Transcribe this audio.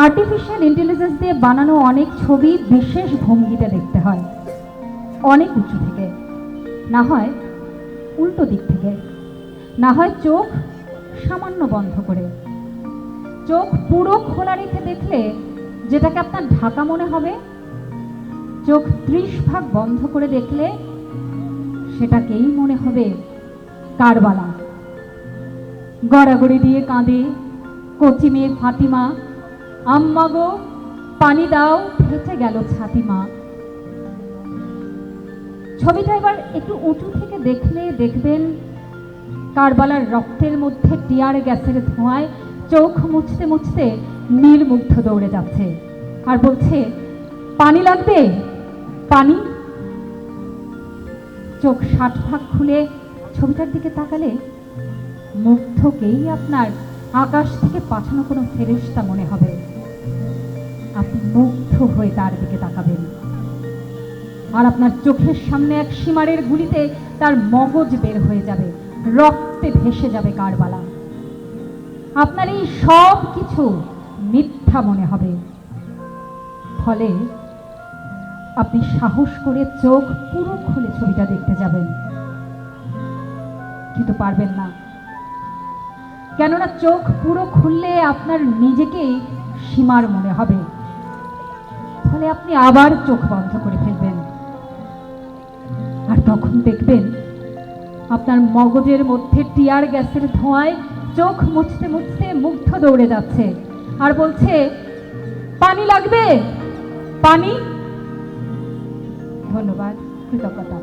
Artificial intelligence দিয়ে বানানো অনেক ছবি বিশেষ ভঙ্গিতে দেখতে হয়, অনেক উঁচু থেকে, না হয় উল্টো দিক থেকে, না হয় চোখ সামান্য বন্ধ করে। চোখ পুরো খোলা রেখে দেখলে যেটাকে আপনার ঢাকা মনে হবে, চোখ 30 ভাগ বন্ধ করে দেখলে সেটাকেই মনে হবে কারবালা। গড়াগড়ি দিয়ে কাঁদে কচি মেয়ে ফাতিমা, আম্মা গো পানি দাও ফেটে গেল ছাতিমা। ছবিটা এবার একটু উঁচু থেকে দেখলে দেখবেন কারবালার রক্তের মধ্যে টিয়ার গ্যাসের ধোঁয়ায় চোখ মুছতে মুছতে নীলমুগ্ধ দৌড়ে যাচ্ছে আর বলছে, পানি লাগবে পানি। চোখ 60 ভাগ খুলে ছবিটার দিকে তাকালে মুগ্ধকেই আপনার আকাশ থেকে পাঠানো কোনো ফেরেশতা মনে হবে। আপনি মুগ্ধ হয়ে তার দিকে তাকাবেন, আর আপনার চোখের সামনে এক সীমারের গুলিতে তার মগজ বের হয়ে যাবে, রক্তে ভেসে যাবে কারবালা। আপনার এই সব কিছু মিথ্যা মনে হবে। ফলে আপনি সাহস করে চোখ পুরো খুলে ছবিটা দেখতে যাবেন, কিন্তু পারবেন না। কেননা চোখ পুরো খুললে আপনার নিজেকেই সীমার মনে হবে। ফলে আপনি আবার চোখ বন্ধ করে ফেলবেন, আর তখন দেখবেন আপনার মগজের মধ্যে টিয়ার গ্যাসের ধোঁয়ায় চোখ মুছতে মুছতে মুগ্ধ দৌড়ে যাচ্ছে আর বলছে, পানি লাগবে পানি। ধন্যবাদ, কৃতজ্ঞতা।